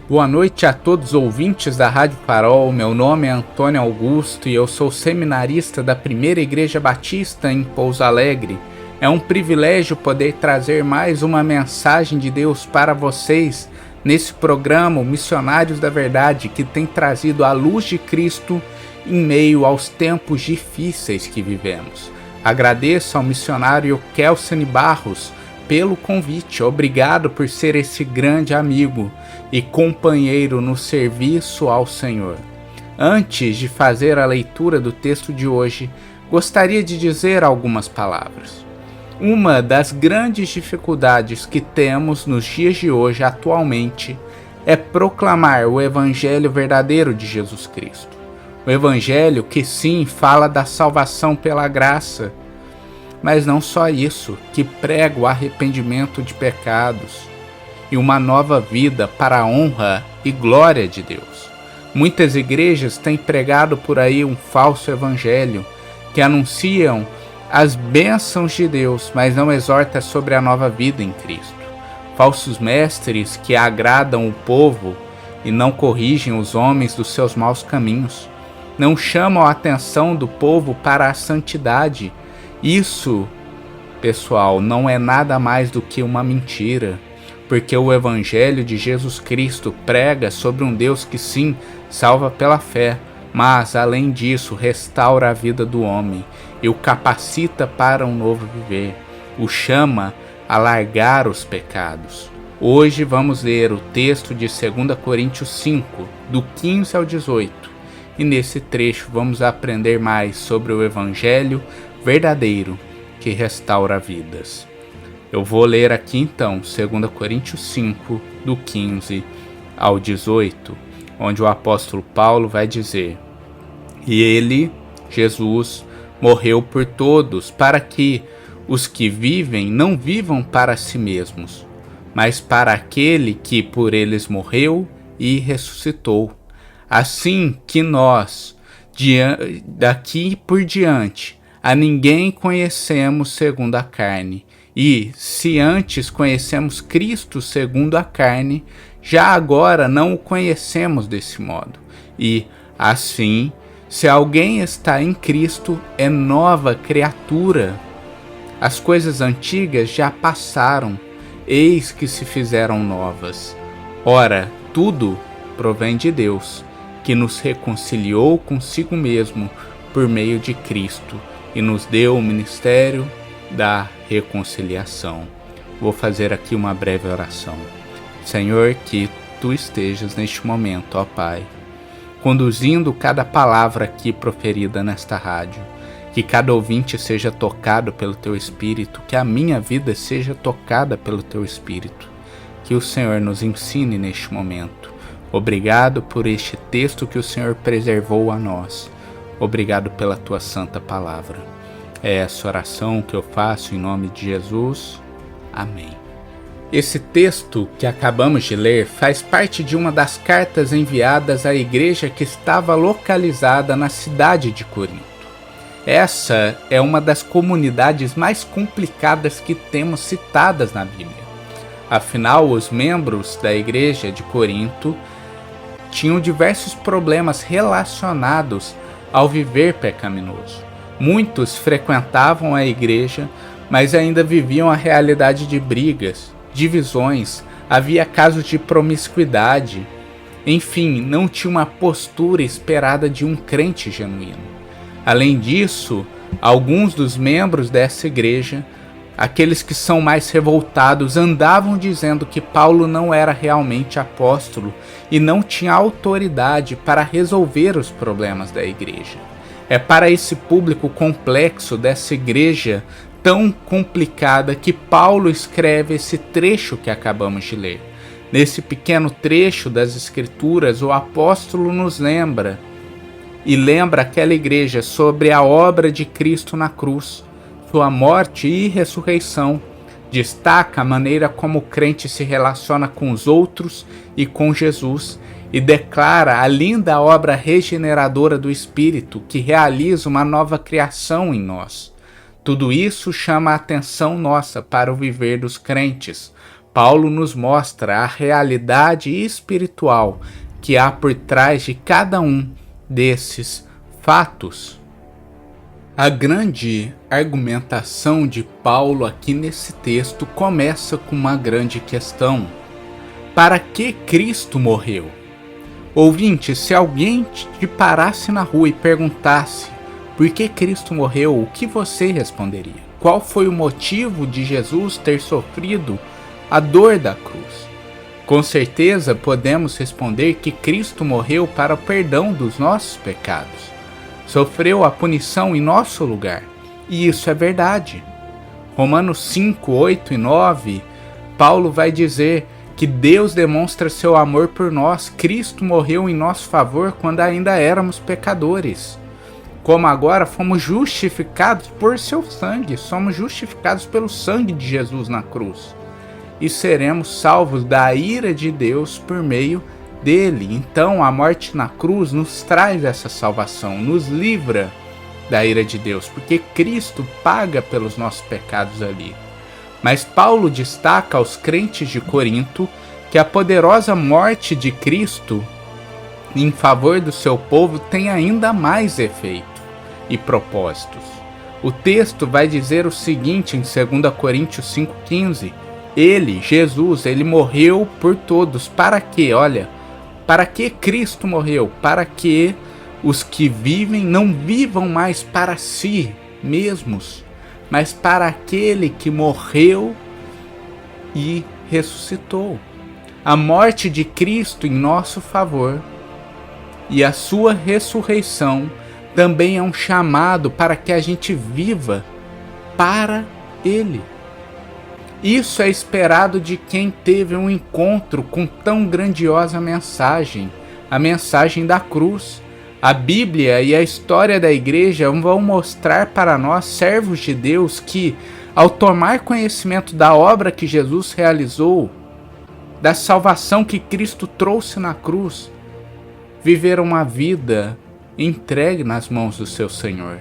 Boa noite a todos os ouvintes da Rádio Farol. Meu nome é Antônio Augusto e eu sou seminarista da Primeira Igreja Batista em Pouso Alegre. É um privilégio poder trazer mais uma mensagem de Deus para vocês nesse programa Missionários da Verdade, que tem trazido a luz de Cristo em meio aos tempos difíceis que vivemos. Agradeço ao missionário Kelsen Barros pelo convite. Obrigado por ser esse grande amigo e companheiro no serviço ao Senhor. Antes de fazer a leitura do texto de hoje, gostaria de dizer algumas palavras. Uma das grandes dificuldades que temos nos dias de hoje atualmente é proclamar o Evangelho verdadeiro de Jesus Cristo. O Evangelho que sim fala da salvação pela graça, mas não só isso, que prega o arrependimento de pecados e uma nova vida para a honra e glória de Deus. Muitas igrejas têm pregado por aí um falso evangelho que anunciam as bênçãos de Deus, mas não exorta sobre a nova vida em Cristo. Falsos mestres que agradam o povo e não corrigem os homens dos seus maus caminhos. Não chamam a atenção do povo para a santidade. Isso, pessoal, não é nada mais do que uma mentira, porque o Evangelho de Jesus Cristo prega sobre um Deus que sim, salva pela fé, mas, além disso, restaura a vida do homem e o capacita para um novo viver, o chama a largar os pecados. Hoje vamos ler o texto de 2 Coríntios 5, do 15 ao 18, e nesse trecho vamos aprender mais sobre o Evangelho verdadeiro que restaura vidas. Eu vou ler aqui então 2 Coríntios 5, do 15 ao 18, onde o apóstolo Paulo vai dizer: E ele, Jesus, morreu por todos, para que os que vivem não vivam para si mesmos, mas para aquele que por eles morreu e ressuscitou. Assim que nós, daqui por diante, a ninguém conhecemos segundo a carne. E, se antes conhecemos Cristo segundo a carne, já agora não o conhecemos desse modo. E, assim, se alguém está em Cristo, é nova criatura. As coisas antigas já passaram, eis que se fizeram novas. Ora, tudo provém de Deus, que nos reconciliou consigo mesmo por meio de Cristo e nos deu o ministério da reconciliação. Vou fazer aqui uma breve oração. Senhor, que Tu estejas neste momento, ó Pai, conduzindo cada palavra aqui proferida nesta rádio, que cada ouvinte seja tocado pelo Teu Espírito, que a minha vida seja tocada pelo Teu Espírito, que o Senhor nos ensine neste momento. Obrigado por este texto que o Senhor preservou a nós. Obrigado pela Tua santa palavra. É essa oração que eu faço em nome de Jesus. Amém. Esse texto que acabamos de ler faz parte de uma das cartas enviadas à igreja que estava localizada na cidade de Corinto. Essa é uma das comunidades mais complicadas que temos citadas na Bíblia. Afinal, os membros da igreja de Corinto tinham diversos problemas relacionados ao viver pecaminoso. Muitos frequentavam a igreja, mas ainda viviam a realidade de brigas, divisões, havia casos de promiscuidade. Enfim, não tinha uma postura esperada de um crente genuíno. Além disso, alguns dos membros dessa igreja, aqueles que são mais revoltados, andavam dizendo que Paulo não era realmente apóstolo e não tinha autoridade para resolver os problemas da igreja. É para esse público complexo dessa igreja tão complicada que Paulo escreve esse trecho que acabamos de ler. Nesse pequeno trecho das Escrituras, o apóstolo nos lembra aquela igreja sobre a obra de Cristo na cruz, sua morte e ressurreição. Destaca a maneira como o crente se relaciona com os outros e com Jesus, e declara a linda obra regeneradora do Espírito que realiza uma nova criação em nós. Tudo isso chama a atenção nossa para o viver dos crentes. Paulo nos mostra a realidade espiritual que há por trás de cada um desses fatos. A grande argumentação de Paulo aqui nesse texto começa com uma grande questão: para que Cristo morreu? Ouvinte, se alguém te parasse na rua e perguntasse por que Cristo morreu, o que você responderia? Qual foi o motivo de Jesus ter sofrido a dor da cruz? Com certeza podemos responder que Cristo morreu para o perdão dos nossos pecados. Sofreu a punição em nosso lugar. E isso é verdade. Romanos 5, 8 e 9, Paulo vai dizer que Deus demonstra seu amor por nós. Cristo morreu em nosso favor quando ainda éramos pecadores. Como agora fomos justificados por seu sangue, somos justificados pelo sangue de Jesus na cruz. E seremos salvos da ira de Deus por meio dele. Então a morte na cruz nos traz essa salvação, nos livra da ira de Deus, porque Cristo paga pelos nossos pecados ali. Mas Paulo destaca aos crentes de Corinto que a poderosa morte de Cristo em favor do seu povo tem ainda mais efeito e propósitos. O texto vai dizer o seguinte em 2 Coríntios 5,15: Ele, Jesus, ele morreu por todos. Para quê? Olha, para que Cristo morreu? Para que os que vivem não vivam mais para si mesmos, mas para aquele que morreu e ressuscitou. A morte de Cristo em nosso favor e a sua ressurreição também é um chamado para que a gente viva para Ele. Isso é esperado de quem teve um encontro com tão grandiosa mensagem, a mensagem da cruz. A Bíblia e a história da igreja vão mostrar para nós, servos de Deus, que, ao tomar conhecimento da obra que Jesus realizou, da salvação que Cristo trouxe na cruz, viveram uma vida entregue nas mãos do seu Senhor,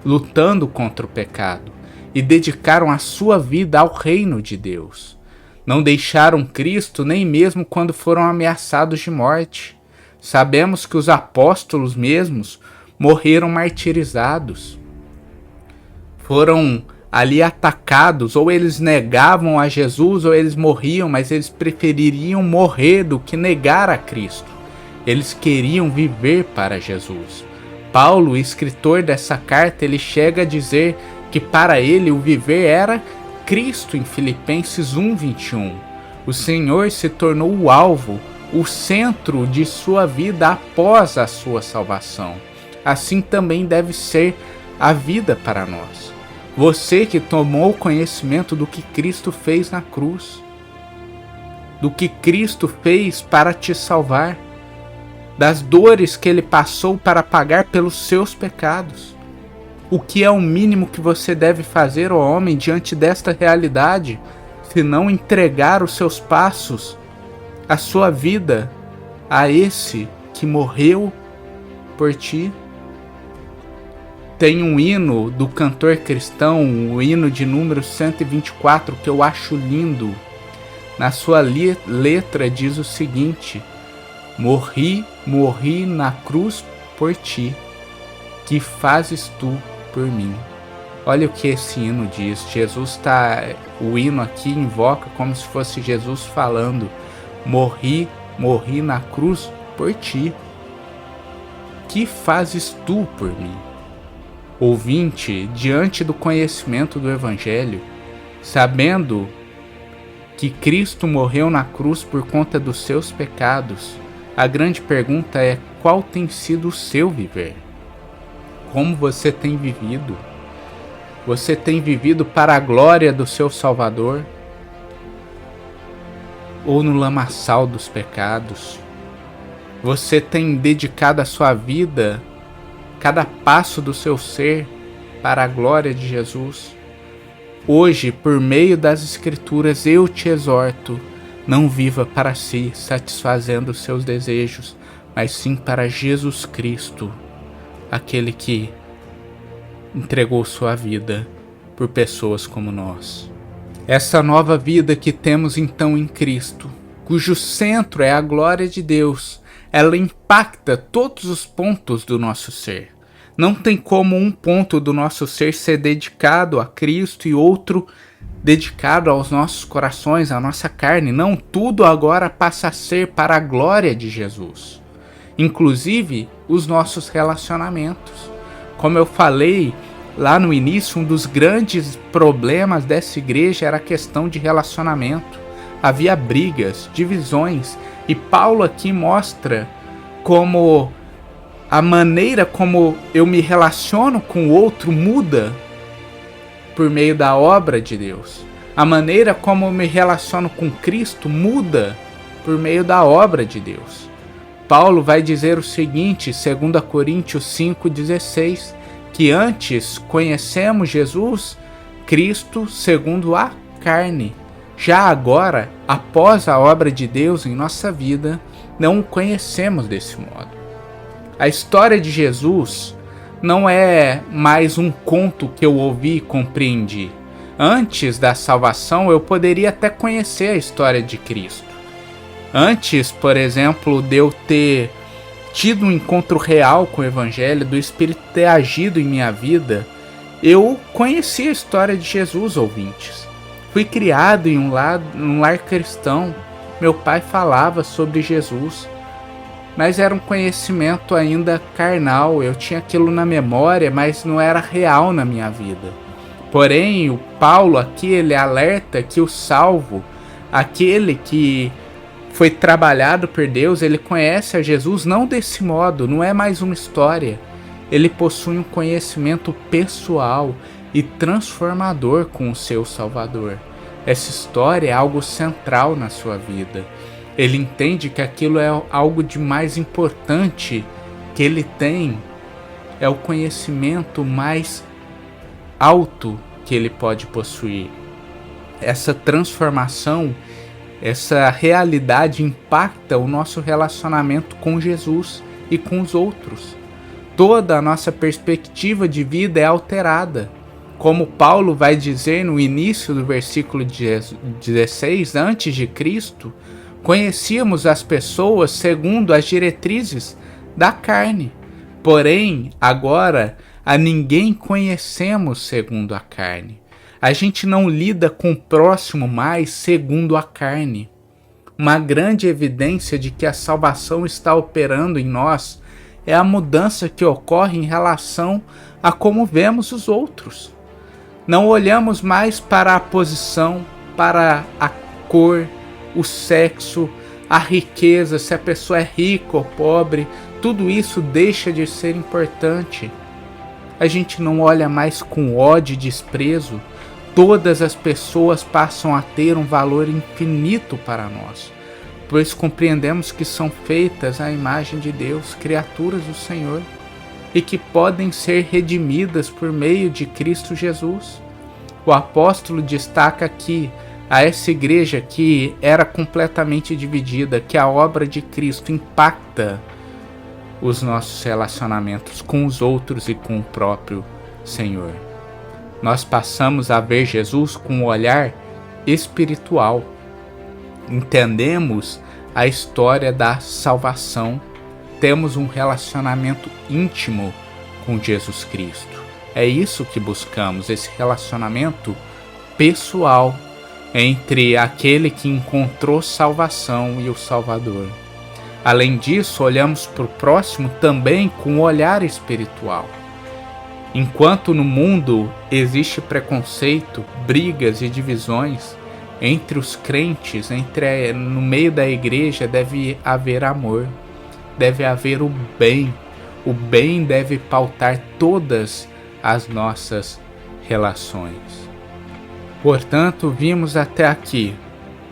lutando contra o pecado, e dedicaram a sua vida ao reino de Deus. Não deixaram Cristo nem mesmo quando foram ameaçados de morte. Sabemos que os apóstolos mesmos morreram martirizados. Foram ali atacados, ou eles negavam a Jesus, ou eles morriam, mas eles prefeririam morrer do que negar a Cristo. Eles queriam viver para Jesus. Paulo, escritor dessa carta, ele chega a dizer que para ele o viver era Cristo em Filipenses 1:21. O Senhor se tornou o alvo, o centro de sua vida após a sua salvação. Assim também deve ser a vida para nós. Você que tomou conhecimento do que Cristo fez na cruz, do que Cristo fez para te salvar, das dores que ele passou para pagar pelos seus pecados. O que é o mínimo que você deve fazer, ó homem, diante desta realidade, se não entregar os seus passos, a sua vida, a esse que morreu por ti? Tem um hino do cantor cristão, o hino de número 124, que eu acho lindo. Na sua letra diz o seguinte: morri na cruz por ti, que fazes tu por mim. Olha o que esse hino diz. O hino aqui invoca como se fosse Jesus falando: morri na cruz por ti, que fazes tu por mim. Ouvinte, diante do conhecimento do Evangelho, sabendo que Cristo morreu na cruz por conta dos seus pecados, a grande pergunta é: qual tem sido o seu viver? Como você tem vivido? Você tem vivido para a glória do seu Salvador? Ou no lamaçal dos pecados? Você tem dedicado a sua vida, cada passo do seu ser, para a glória de Jesus? Hoje, por meio das Escrituras, eu te exorto: não viva para si, satisfazendo os seus desejos, mas sim para Jesus Cristo, aquele que entregou sua vida por pessoas como nós. Essa nova vida que temos então em Cristo, cujo centro é a glória de Deus, ela impacta todos os pontos do nosso ser. Não tem como um ponto do nosso ser ser dedicado a Cristo e outro dedicado aos nossos corações, à nossa carne. Não, tudo agora passa a ser para a glória de Jesus. Inclusive os nossos relacionamentos. Como eu falei lá no início, um dos grandes problemas dessa igreja era a questão de relacionamento. Havia brigas, divisões, e Paulo aqui mostra como a maneira como eu me relaciono com o outro muda por meio da obra de Deus. A maneira como eu me relaciono com Cristo muda por meio da obra de Deus. Paulo vai dizer o seguinte, 2 Coríntios 5,16, que antes conhecemos Jesus, Cristo, segundo a carne. Já agora, após a obra de Deus em nossa vida, não o conhecemos desse modo. A história de Jesus não é mais um conto que eu ouvi e compreendi. Antes da salvação, eu poderia até conhecer a história de Cristo. Antes, por exemplo, de eu ter tido um encontro real com o Evangelho, do Espírito ter agido em minha vida, eu conheci a história de Jesus, ouvintes. Fui criado em um lar cristão. Meu pai falava sobre Jesus, mas era um conhecimento ainda carnal. Eu tinha aquilo na memória, mas não era real na minha vida. Porém, o Paulo aqui, ele alerta que o salvo, aquele que foi trabalhado por Deus, ele conhece a Jesus não desse modo, não é mais uma história. Ele possui um conhecimento pessoal e transformador com o seu Salvador. Essa história é algo central na sua vida. Ele entende que aquilo é algo de mais importante que ele tem, é o conhecimento mais alto que ele pode possuir. Essa transformação, essa realidade impacta o nosso relacionamento com Jesus e com os outros. Toda a nossa perspectiva de vida é alterada. Como Paulo vai dizer no início do versículo 16, antes de Cristo, conhecíamos as pessoas segundo as diretrizes da carne. Porém, agora, a ninguém conhecemos segundo a carne. A gente não lida com o próximo mais segundo a carne. Uma grande evidência de que a salvação está operando em nós é a mudança que ocorre em relação a como vemos os outros. Não olhamos mais para a posição, para a cor, o sexo, a riqueza, se a pessoa é rica ou pobre, tudo isso deixa de ser importante. A gente não olha mais com ódio e desprezo. Todas as pessoas passam a ter um valor infinito para nós, pois compreendemos que são feitas à imagem de Deus, criaturas do Senhor, e que podem ser redimidas por meio de Cristo Jesus. O apóstolo destaca aqui a essa igreja que era completamente dividida, que a obra de Cristo impacta os nossos relacionamentos com os outros e com o próprio Senhor. Nós passamos a ver Jesus com um olhar espiritual. Entendemos a história da salvação. Temos um relacionamento íntimo com Jesus Cristo. É isso que buscamos, esse relacionamento pessoal entre aquele que encontrou salvação e o Salvador. Além disso, olhamos para o próximo também com um olhar espiritual. Enquanto no mundo existe preconceito, brigas e divisões, entre os crentes, no meio da igreja deve haver amor, deve haver o bem. O bem deve pautar todas as nossas relações. Portanto, vimos até aqui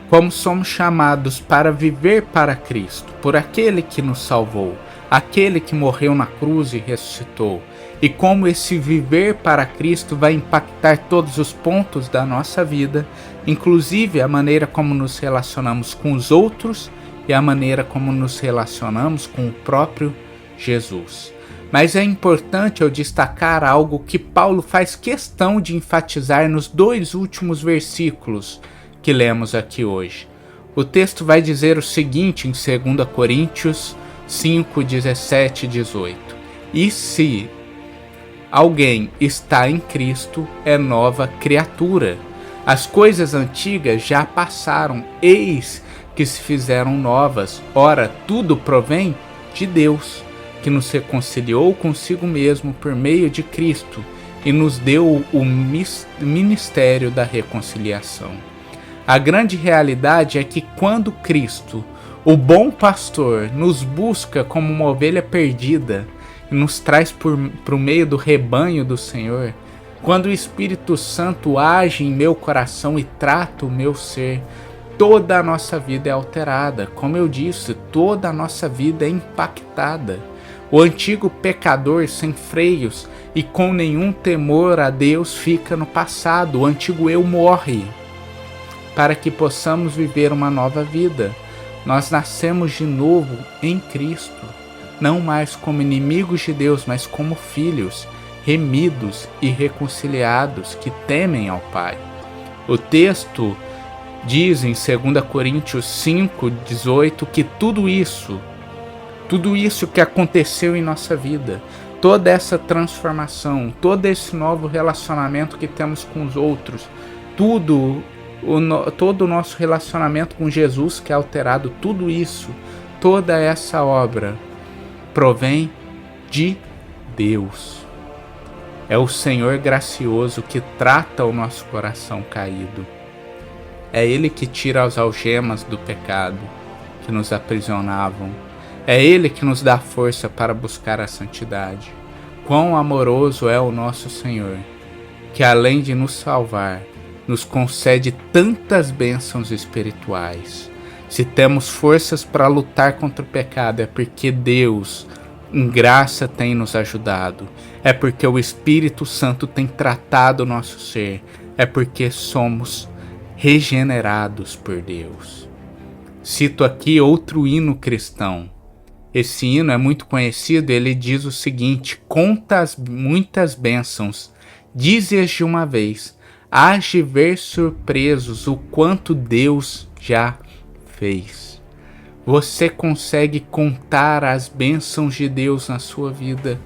como somos chamados para viver para Cristo, por aquele que nos salvou, aquele que morreu na cruz e ressuscitou, e como esse viver para Cristo vai impactar todos os pontos da nossa vida, inclusive a maneira como nos relacionamos com os outros e a maneira como nos relacionamos com o próprio Jesus. Mas é importante eu destacar algo que Paulo faz questão de enfatizar nos 2 últimos versículos que lemos aqui hoje. O texto vai dizer o seguinte em 2 Coríntios 5, 17 e 18. E se alguém está em Cristo, é nova criatura. As coisas antigas já passaram, eis que se fizeram novas. Ora, tudo provém de Deus, que nos reconciliou consigo mesmo por meio de Cristo e nos deu o ministério da reconciliação. A grande realidade é que quando Cristo, o bom pastor, nos busca como uma ovelha perdida e nos traz para o meio do rebanho do Senhor, quando o Espírito Santo age em meu coração e trata o meu ser, toda a nossa vida é alterada. Como eu disse, toda a nossa vida é impactada. O antigo pecador sem freios e com nenhum temor a Deus fica no passado. O antigo eu morre para que possamos viver uma nova vida. Nós nascemos de novo em Cristo, não mais como inimigos de Deus, mas como filhos, remidos e reconciliados que temem ao Pai. O texto diz em 2 Coríntios 5, 18 que tudo isso que aconteceu em nossa vida, toda essa transformação, todo esse novo relacionamento que temos com os outros, todo o nosso relacionamento com Jesus que é alterado, tudo isso, toda essa obra provém de Deus. É o Senhor gracioso que trata o nosso coração caído. É Ele que tira as algemas do pecado que nos aprisionavam. É Ele que nos dá força para buscar a santidade. Quão amoroso é o nosso Senhor, que além de nos salvar, nos concede tantas bênçãos espirituais. Se temos forças para lutar contra o pecado, é porque Deus, em graça, tem nos ajudado. É porque o Espírito Santo tem tratado o nosso ser. É porque somos regenerados por Deus. Cito aqui outro hino cristão. Esse hino é muito conhecido, ele diz o seguinte: conta as muitas bênçãos, dize-as de uma vez, hás de ver surpresos o quanto Deus já fez. Você consegue contar as bênçãos de Deus na sua vida?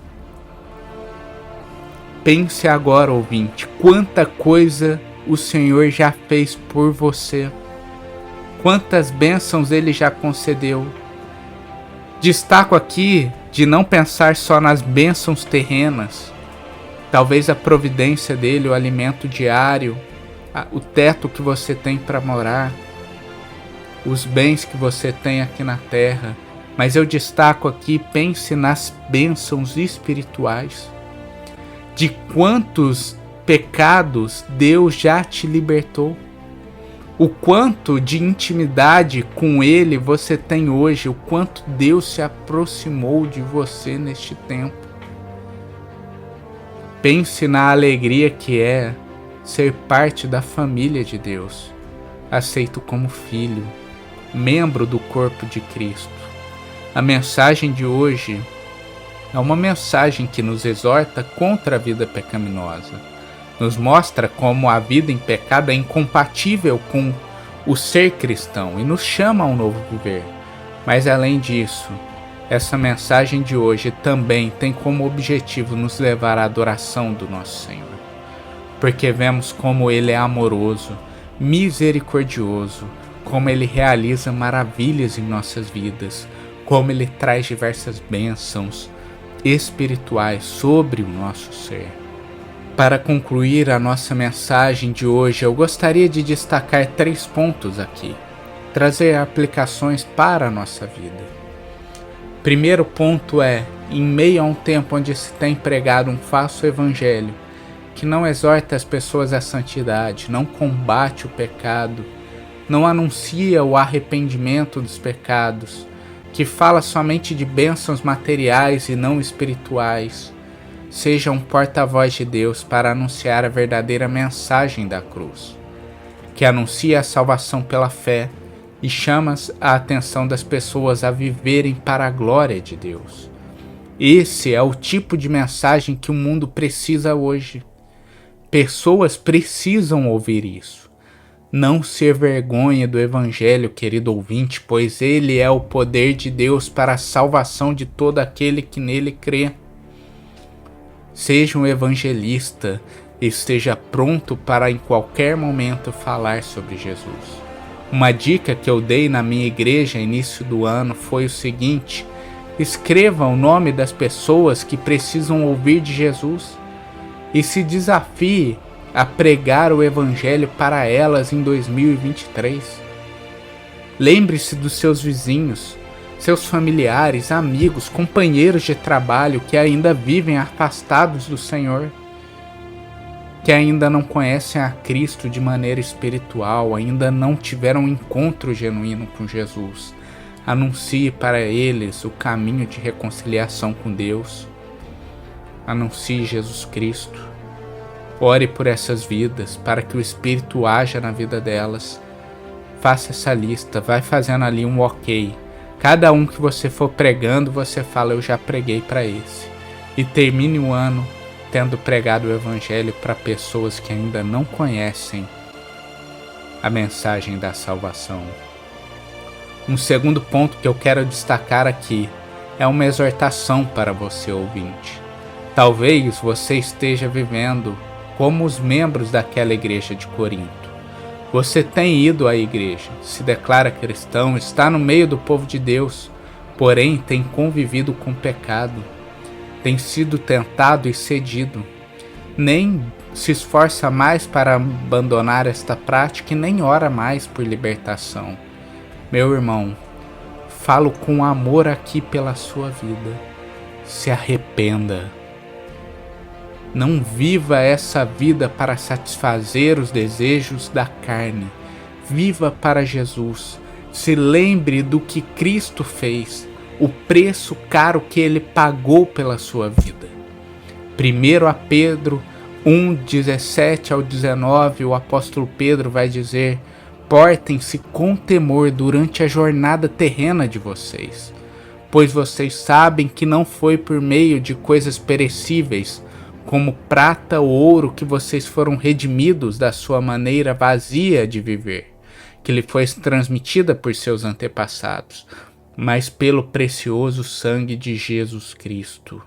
Pense agora, ouvinte, quanta coisa o Senhor já fez por você. Quantas bênçãos Ele já concedeu. Destaco aqui de não pensar só nas bênçãos terrenas. Talvez a providência dele, o alimento diário, o teto que você tem para morar, os bens que você tem aqui na terra. Mas eu destaco aqui, pense nas bênçãos espirituais. De quantos pecados Deus já te libertou. O quanto de intimidade com Ele você tem hoje, o quanto Deus se aproximou de você neste tempo. Pense na alegria que é ser parte da família de Deus, aceito como filho, membro do corpo de Cristo. A mensagem de hoje é uma mensagem que nos exorta contra a vida pecaminosa. Nos mostra como a vida em pecado é incompatível com o ser cristão e nos chama a um novo viver. Mas além disso, essa mensagem de hoje também tem como objetivo nos levar à adoração do nosso Senhor. Porque vemos como Ele é amoroso, misericordioso, como Ele realiza maravilhas em nossas vidas, como Ele traz diversas bênçãos espirituais sobre o nosso ser. Para concluir a nossa mensagem de hoje, eu gostaria de destacar 3 pontos aqui, trazer aplicações para a nossa vida. Primeiro ponto é, em meio a um tempo onde se tem pregado um falso evangelho, que não exorta as pessoas à santidade, não combate o pecado, não anuncia o arrependimento dos pecados, que fala somente de bênçãos materiais e não espirituais, seja um porta-voz de Deus para anunciar a verdadeira mensagem da cruz, que anuncia a salvação pela fé e chama a atenção das pessoas a viverem para a glória de Deus. Esse é o tipo de mensagem que o mundo precisa hoje. Pessoas precisam ouvir isso. Não se envergonhe do Evangelho, querido ouvinte, pois ele é o poder de Deus para a salvação de todo aquele que nele crê. Seja um evangelista e esteja pronto para em qualquer momento falar sobre Jesus. Uma dica que eu dei na minha igreja início do ano foi o seguinte: escreva o nome das pessoas que precisam ouvir de Jesus e se desafie a pregar o Evangelho para elas em 2023. Lembre-se dos seus vizinhos, seus familiares, amigos, companheiros de trabalho que ainda vivem afastados do Senhor, que ainda não conhecem a Cristo de maneira espiritual, ainda não tiveram um encontro genuíno com Jesus. Anuncie para eles o caminho de reconciliação com Deus. Anuncie Jesus Cristo. Ore por essas vidas, para que o Espírito haja na vida delas. Faça essa lista, vai fazendo ali um ok. Cada um que você for pregando, você fala: eu já preguei para esse. E termine o ano tendo pregado o Evangelho para pessoas que ainda não conhecem a mensagem da salvação. Um segundo ponto que eu quero destacar aqui é uma exortação para você, ouvinte. Talvez você esteja vivendo como os membros daquela igreja de Corinto. Você tem ido à igreja, se declara cristão, está no meio do povo de Deus, porém tem convivido com pecado, tem sido tentado e cedido, nem se esforça mais para abandonar esta prática e nem ora mais por libertação. Meu irmão, falo com amor aqui pela sua vida. Se arrependa. Não viva essa vida para satisfazer os desejos da carne. Viva para Jesus. Se lembre do que Cristo fez, o preço caro que ele pagou pela sua vida. 1 Pedro 1:17 ao 19, o apóstolo Pedro vai dizer: portem-se com temor durante a jornada terrena de vocês, pois vocês sabem que não foi por meio de coisas perecíveis, como prata ou ouro, que vocês foram redimidos da sua maneira vazia de viver, que lhe foi transmitida por seus antepassados, mas pelo precioso sangue de Jesus Cristo.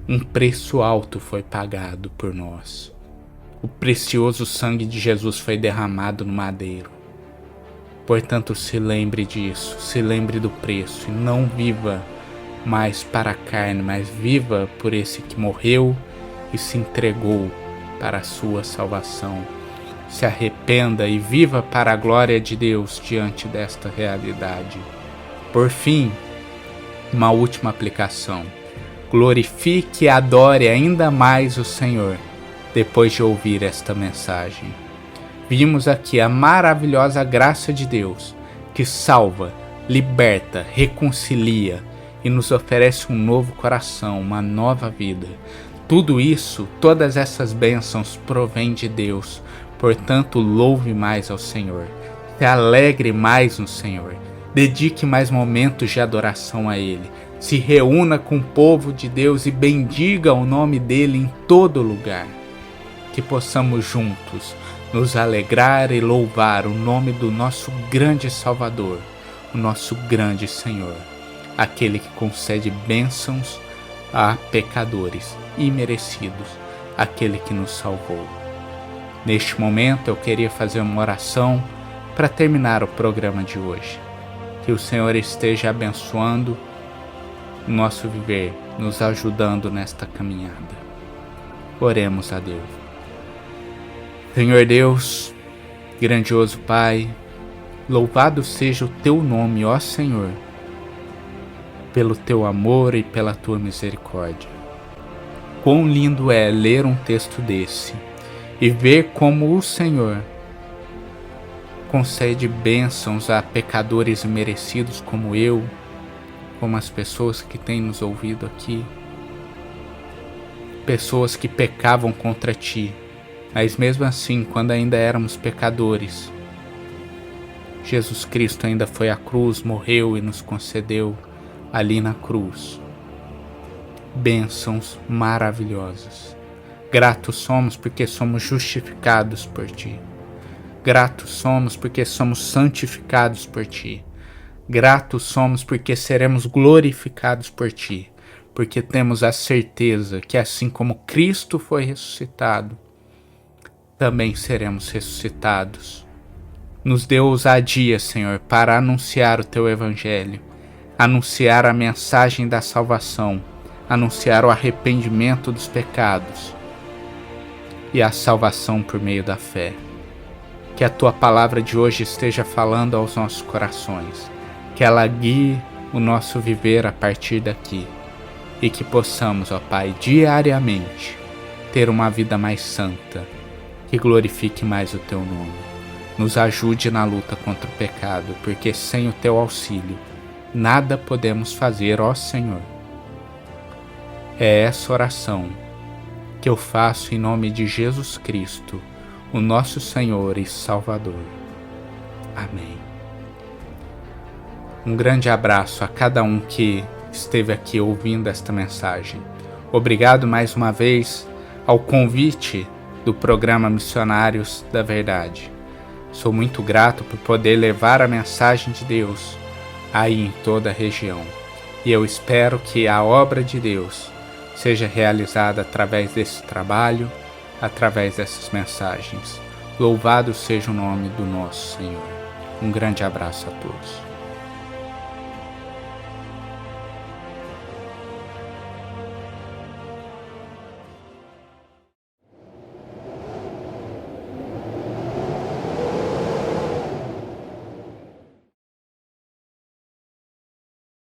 Um preço alto foi pagado por nós. O precioso sangue de Jesus foi derramado no madeiro. Portanto, se lembre disso, se lembre do preço, e não viva mais para a carne, mas viva por esse que morreu e se entregou para a sua salvação. Se arrependa e viva para a glória de Deus diante desta realidade. Por fim, uma última aplicação. Glorifique e adore ainda mais o Senhor depois de ouvir esta mensagem. Vimos aqui a maravilhosa graça de Deus, que salva, liberta, reconcilia e nos oferece um novo coração, uma nova vida. Tudo isso, todas essas bênçãos provêm de Deus. Portanto, louve mais ao Senhor. Se alegre mais no Senhor. Dedique mais momentos de adoração a Ele. Se reúna com o povo de Deus e bendiga o nome dEle em todo lugar. Que possamos juntos nos alegrar e louvar o nome do nosso grande Salvador, o nosso grande Senhor, aquele que concede bênçãos a pecadores imerecidos, aquele que nos salvou. Neste momento eu queria fazer uma oração para terminar o programa de hoje. Que o Senhor esteja abençoando o nosso viver, nos ajudando nesta caminhada. Oremos a Deus. Senhor Deus, grandioso Pai, louvado seja o Teu nome, ó Senhor, pelo Teu amor e pela Tua misericórdia. Quão lindo é ler um texto desse e ver como o Senhor concede bênçãos a pecadores imerecidos como eu, como as pessoas que têm nos ouvido aqui, pessoas que pecavam contra Ti, mas mesmo assim, quando ainda éramos pecadores, Jesus Cristo ainda foi à cruz, morreu e nos concedeu ali na cruz bênçãos maravilhosas. Gratos somos porque somos justificados por Ti. Gratos somos porque somos santificados por Ti. Gratos somos porque seremos glorificados por Ti, porque temos a certeza que assim como Cristo foi ressuscitado, também seremos ressuscitados. Nos dê ousadia, Senhor, para anunciar o Teu Evangelho, anunciar a mensagem da salvação, anunciar o arrependimento dos pecados e a salvação por meio da fé. Que a Tua palavra de hoje esteja falando aos nossos corações, que ela guie o nosso viver a partir daqui e que possamos, ó Pai, diariamente ter uma vida mais santa, que glorifique mais o Teu nome. Nos ajude na luta contra o pecado, porque sem o Teu auxílio nada podemos fazer, ó Senhor. É essa oração que eu faço em nome de Jesus Cristo, o nosso Senhor e Salvador. Amém. Um grande abraço a cada um que esteve aqui ouvindo esta mensagem. Obrigado mais uma vez ao convite do programa Missionários da Verdade. Sou muito grato por poder levar a mensagem de Deus aí em toda a região. E eu espero que a obra de Deus seja realizada através desse trabalho, através dessas mensagens. Louvado seja o nome do nosso Senhor. Um grande abraço a todos.